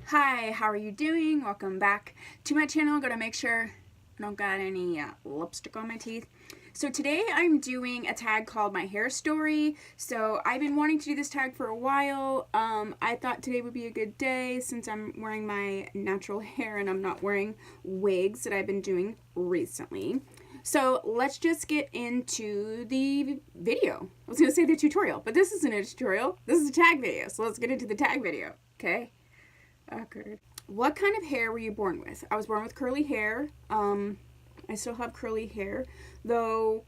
Hi, how are you doing? Welcome back to my channel. Gotta make sure I don't got any lipstick on my teeth. So today I'm doing a tag called My Hair Story. So I've been wanting to do this tag for a while. I thought today would be a good day since I'm wearing my natural hair and I'm not wearing wigs that I've been doing recently. So let's just get into the video. I was gonna say the tutorial, but this isn't a tutorial. This is a tag video. So let's get into the tag video, okay? Okay. What kind of hair were you born with? I was born with curly hair. I still have curly hair, though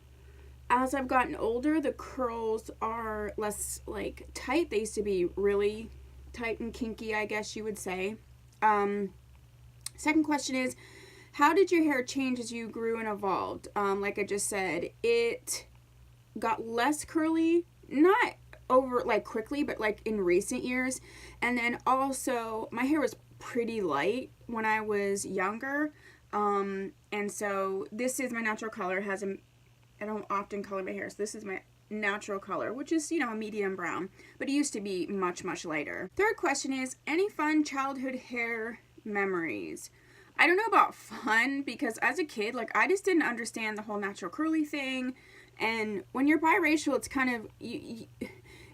as I've gotten older, the curls are less like tight. They used to be really tight and kinky, I guess you would say. Second question is, how did your hair change as you grew and evolved? Like I just said, it got less curly, not over like quickly, but like in recent years. And then also my hair was pretty light when I was younger, and so this is my natural color. I don't often color my hair, so this is my natural color, which is, you know, a medium brown, but it used to be much lighter. Third question is, any fun childhood hair memories? I don't know about fun, because as a kid, like, I just didn't understand the whole natural curly thing. And when you're biracial, it's kind of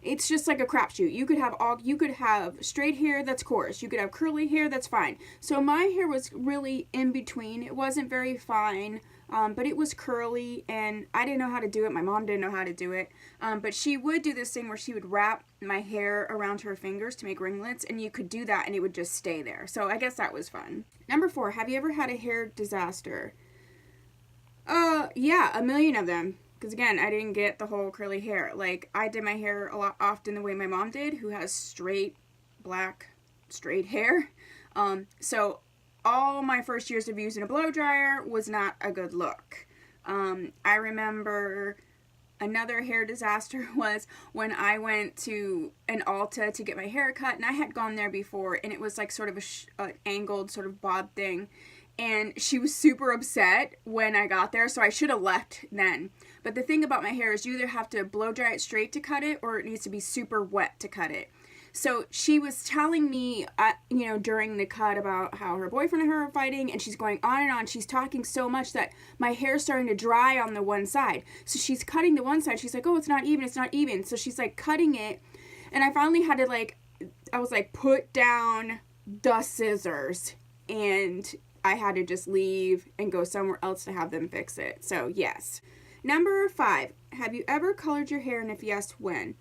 it's just like a crapshoot. You could have straight hair that's coarse. You could have curly hair that's fine. So my hair was really in between. It wasn't very fine, but it was curly, and I didn't know how to do it. My mom didn't know how to do it, but she would do this thing where she would wrap my hair around her fingers to make ringlets, and you could do that, and it would just stay there. So I guess that was fun. Number 4, have you ever had a hair disaster? Yeah, a million of them. Because again, I didn't get the whole curly hair. Like, I did my hair a lot often the way my mom did, who has straight, black, straight hair. So all my first years of using a blow dryer was not a good look. I remember another hair disaster was when I went to an Ulta to get my hair cut, and I had gone there before, and it was like sort of an angled sort of bob thing. And she was super upset when I got there, so I should have left then. But the thing about my hair is you either have to blow dry it straight to cut it, or it needs to be super wet to cut it. So she was telling me, you know, during the cut about how her boyfriend and her are fighting, and she's going on and on. She's talking so much that my hair's starting to dry on the one side. So she's cutting the one side. She's like, oh, it's not even, it's not even. So she's like cutting it, and I finally had to I was like, put down the scissors, and I had to just leave and go somewhere else to have them fix it. So yes. Number 5, have you ever colored your hair, and if yes, when?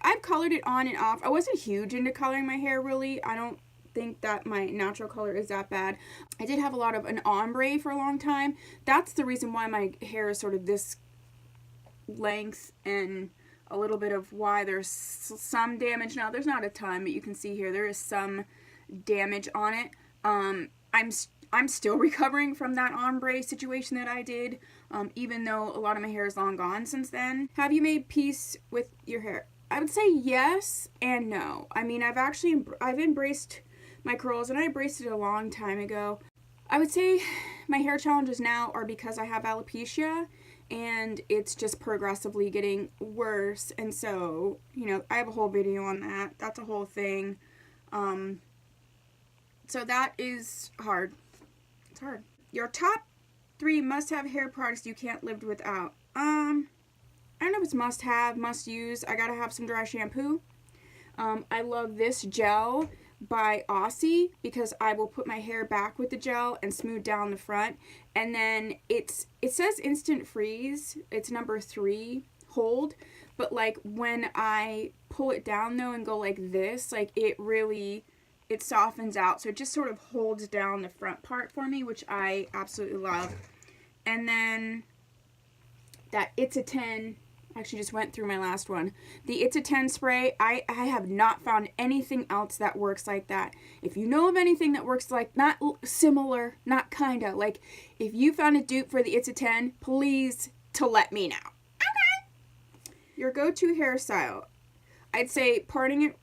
I've colored it on and off. I wasn't huge into coloring my hair, really. I don't think that my natural color is that bad. I did have a lot of an ombre for a long time. That's the reason why my hair is sort of this length, and a little bit of why there's some damage. Now, there's not a ton, but you can see here there is some damage on it. I'm still recovering from that ombre situation that I did, even though a lot of my hair is long gone since then. Have you made peace with your hair? I would say yes and no. I mean, I've embraced my curls, and I embraced it a long time ago. I would say my hair challenges now are because I have alopecia, and it's just progressively getting worse. And so, you know, I have a whole video on that. That's a whole thing. So that is hard. It's hard. Your top 3 must-have hair products you can't live without. I don't know if it's must-have, must-use. I gotta have some dry shampoo. I love this gel by Aussie because I will put my hair back with the gel and smooth down the front. And then it says instant freeze. It's number 3 hold. But like when I pull it down though and go like this, like it softens out, so it just sort of holds down the front part for me, which I absolutely love. And then that It's a 10, actually just went through my last one. The It's a 10 spray, I have not found anything else that works like that. If you know of anything that works like, not similar, not kinda, like if you found a dupe for the It's a 10, please to let me know. Okay. Your go-to hairstyle, I'd say parting it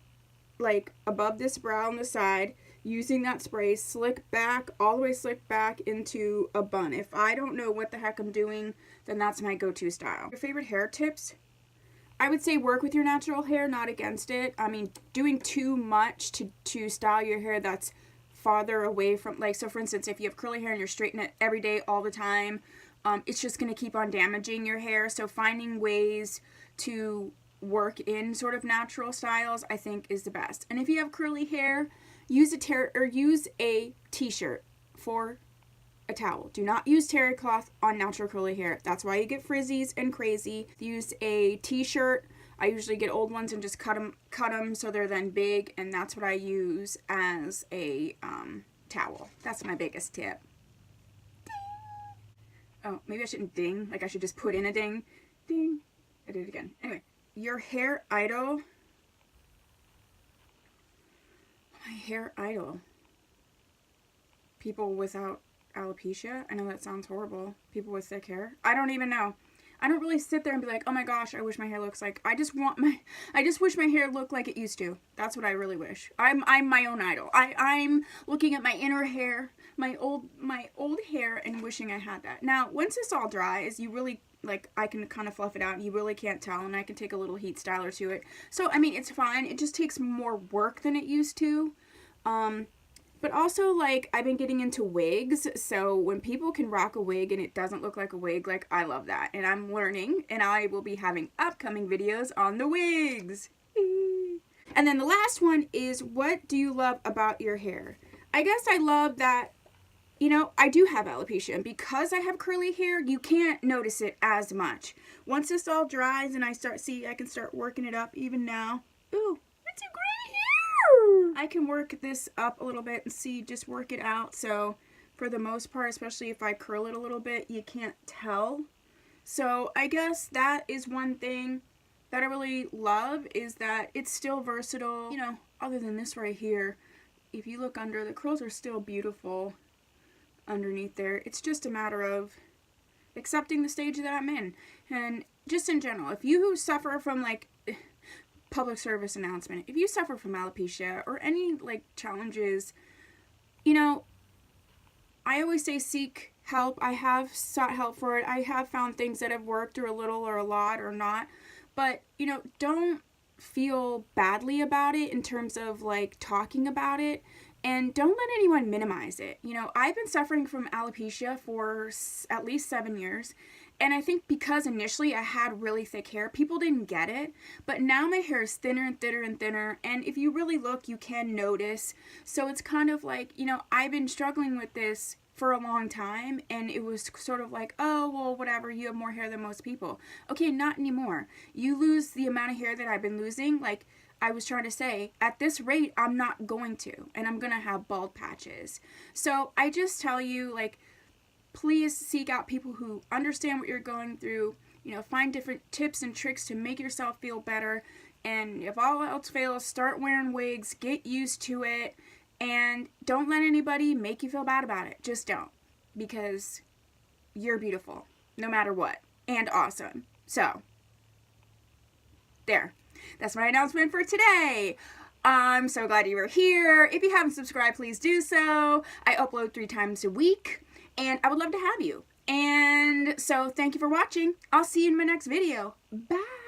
like above this brow on the side, using that spray, slick back, all the way slick back into a bun. If I don't know what the heck I'm doing, then that's my go-to style. Your favorite hair tips? I would say work with your natural hair, not against it. I mean, doing too much to style your hair that's farther away from, like, so for instance, if you have curly hair and you're straightening it every day all the time, it's just going to keep on damaging your hair. So finding ways to work in sort of natural styles, I think, is the best. And if you have curly hair, use a t-shirt for a towel. Do not use terry cloth on natural curly hair. That's why you get frizzies and crazy. Use a t-shirt. I usually get old ones and just cut them so they're then big, and that's what I use as a towel. That's my biggest tip. Ding. Oh, maybe I shouldn't ding. Like, I should just put in a ding. Ding. I did it again. Anyway, your hair idol. My hair idol. People without alopecia. I know that sounds horrible. People with thick hair. I don't even know. I don't really sit there and be like, oh my gosh, I wish my hair looks like. I just wish my hair looked like it used to. That's what I really wish. I'm my own idol. I'm looking at my inner hair, my old hair, and wishing I had that. Now, once this all dries, you really, like, I can kind of fluff it out and you really can't tell, and I can take a little heat styler to it. So, I mean, it's fine. It just takes more work than it used to. But also, like, I've been getting into wigs, so when people can rock a wig and it doesn't look like a wig, like, I love that. And I'm learning, and I will be having upcoming videos on the wigs. And then the last one is, what do you love about your hair? I guess I love that, you know, I do have alopecia, and because I have curly hair, you can't notice it as much. Once this all dries and I can start working it up even now. Ooh, it's a great hair! I can work this up a little bit and just work it out. So for the most part, especially if I curl it a little bit, you can't tell. So I guess that is one thing that I really love, is that it's still versatile. You know, other than this right here, if you look under, the curls are still beautiful underneath there. It's just a matter of accepting the stage that I'm in. And just in general, if you suffer from, like, public service announcement, if you suffer from alopecia or any, like, challenges, you know, I always say seek help. I have sought help for it. I have found things that have worked, or a little or a lot or not. But, you know, don't feel badly about it in terms of, like, talking about it. And don't let anyone minimize it. You know, I've been suffering from alopecia for at least 7 years. And I think because initially I had really thick hair, people didn't get it. But now my hair is thinner and thinner and thinner. And if you really look, you can notice. So it's kind of like, you know, I've been struggling with this for a long time. And it was sort of like, oh, well, whatever, you have more hair than most people. Okay, not anymore. You lose the amount of hair that I've been losing. Like I was trying to say, at this rate, I'm not going to. And I'm going to have bald patches. So I just tell you, like, please seek out people who understand what you're going through. You know, find different tips and tricks to make yourself feel better. And if all else fails, start wearing wigs. Get used to it. And don't let anybody make you feel bad about it. Just don't. Because you're beautiful. No matter what. And awesome. So, there. That's my announcement for today. I'm so glad you were here. If you haven't subscribed, please do so. I upload 3 times a week. And I would love to have you. And so thank you for watching. I'll see you in my next video. Bye.